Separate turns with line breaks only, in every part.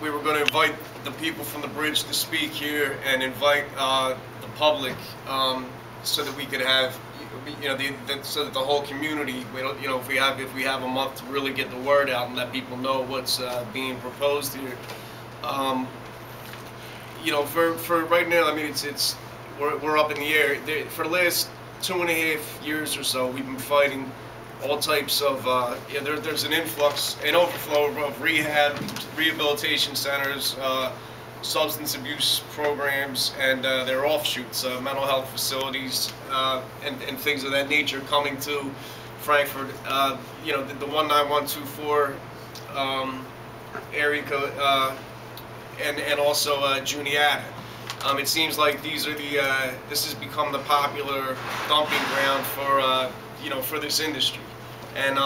we were going to invite the people from the bridge to speak here and invite the public so that we could have, so that the whole community, if we have a month to really get the word out and let people know what's being proposed here. For right now, I mean, we're up in the air. For the last 2.5 years or so, we've been fighting all types of, there's an overflow of rehabilitation centers, substance abuse programs, and their offshoots, mental health facilities, and things of that nature coming to Frankford. The 19124 area code, and also Juniata. It seems like this has become the popular dumping ground for this industry. And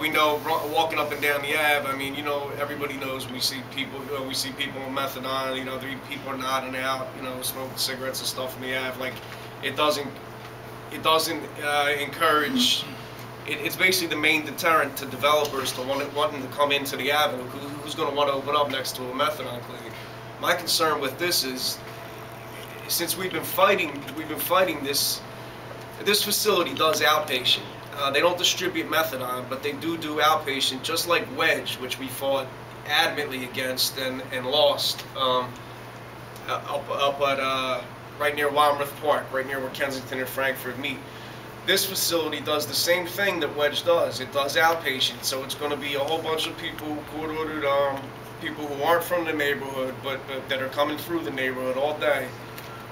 we know walking up and down the Ave. I mean, everybody knows we see people. We see people with methadone. People are nodding out. Smoking cigarettes and stuff in the Ave. Like, it doesn't encourage. It's basically the main deterrent to developers to wanting to come into the avenue. Who's going to want to open up next to a methadone clinic? My concern with this is, since we've been fighting this facility does outpatient. They don't distribute methadone, but they do outpatient, just like Wedge, which we fought adamantly against and lost up at right near Walworth Park, right near where Kensington and Frankford meet. This facility does the same thing that Wedge does. It does outpatient, so it's going to be a whole bunch of people, court-ordered people who aren't from the neighborhood, but that are coming through the neighborhood all day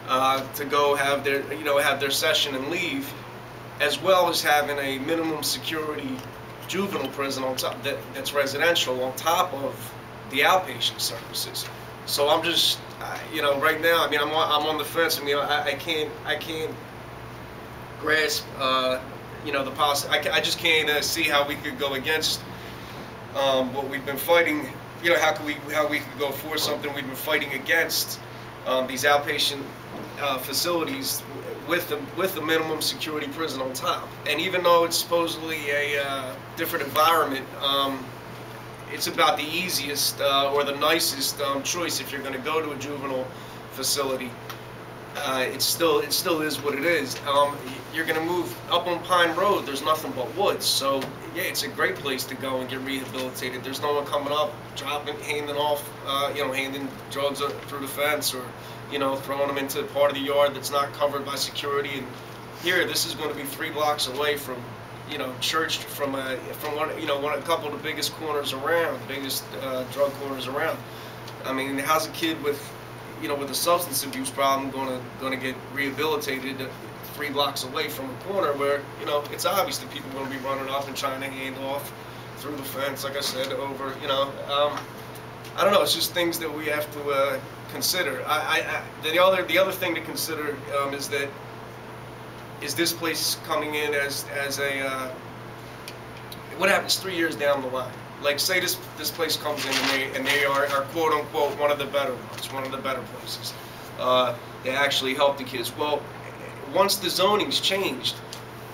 to go have their session and leave, as well as having a minimum security juvenile prison on top that's residential on top of the outpatient services. So I'm just, right now, I mean, I'm on the fence. I mean, I can't grasp, I just can't see how we could go against what we've been fighting. How we could go for something we've been fighting against, these outpatient facilities with the minimum security prison on top. And even though it's supposedly a different environment, it's about the easiest or the nicest choice if you're going to go to a juvenile facility. It still is what it is. You're going to move up on Pine Road. There's nothing but woods. So yeah, it's a great place to go and get rehabilitated. There's no one coming up, handing drugs through the fence, or throwing them into part of the yard that's not covered by security. And here, this is going to be 3 blocks away from, church, from a couple of the biggest corners around, biggest drug corners around. I mean, how's a kid with a substance abuse problem going to get rehabilitated 3 blocks away from a corner where, it's obvious that people are going to be running up and trying to hand off through the fence, like I said, over, I don't know, it's just things that we have to consider. The other thing to consider is this place coming in as a, what happens 3 years down the line? Like, say this place comes in and they are quote unquote one of the better ones, one of the better places. They actually help the kids. Well, once the zoning's changed,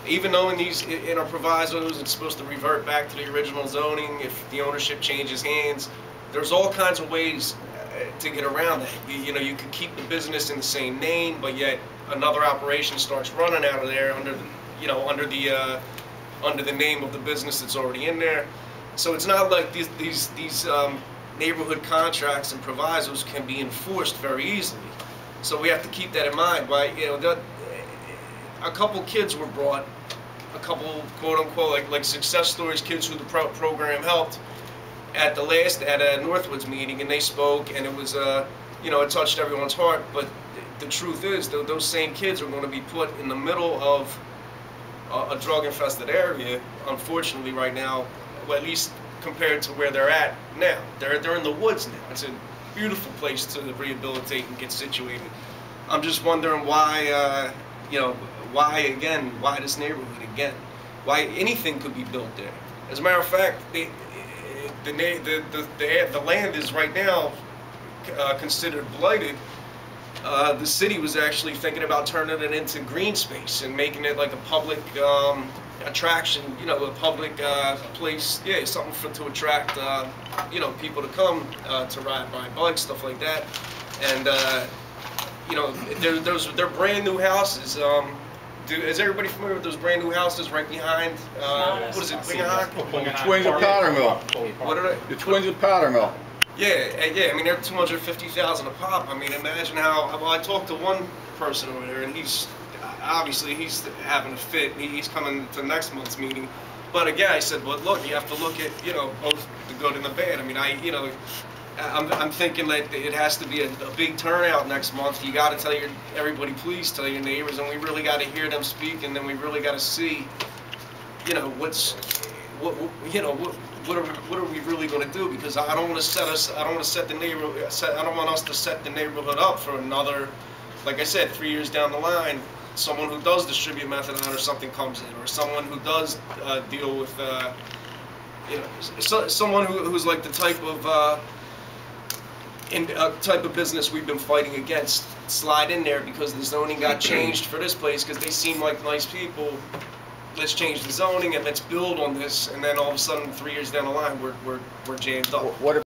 even though in our provisos it's supposed to revert back to the original zoning if the ownership changes hands, there's all kinds of ways to get around that. You could keep the business in the same name, but yet another operation starts running out of there under the name of the business that's already in there. So it's not like these neighborhood contracts and provisos can be enforced very easily. So we have to keep that in mind. A couple kids were brought, a couple quote unquote like success stories, kids who the program helped at a Northwoods meeting, and they spoke, and it was it touched everyone's heart. But the truth is, those same kids are going to be put in the middle of a drug-infested area, unfortunately, right now. Well, at least compared to where they're at now. They're in the woods now. It's a beautiful place to rehabilitate and get situated. I'm just wondering why, why this neighborhood again? Why anything could be built there? As a matter of fact, the land is right now considered blighted. The city was actually thinking about turning it into green space and making it like a public attraction, you know, a public place, yeah, something to attract, you know, people to come to ride bikes, stuff like that. And you know, they're brand new houses. Is everybody familiar with those brand new houses right behind? What is it?
The Twins of Powder Mill.
What are they?
The Twins of Powder Mill.
Yeah, yeah. I mean, they're 250,000 a pop. I mean, imagine how. Well, I talked to one person over there, and he's obviously he's having a fit. He's coming to next month's meeting. But again, I said, well, look, you have to look at, you know, both the good and the bad. I mean, you know, I'm thinking that it has to be a big turnout next month. You got to tell everybody, please tell your neighbors, and we really got to hear them speak, and then we really got to see, you know, what are we really going to do? Because I don't want to set us, I don't want us to set the neighborhood up for another, like I said, 3 years down the line. Someone who does distribute methadone or something comes in, or someone who does deal with, you know, someone who's like the type of business we've been fighting against slide in there because the zoning got changed for this place because they seem like nice people. Let's change the zoning and let's build on this, and then all of a sudden 3 years down the line we're jammed up.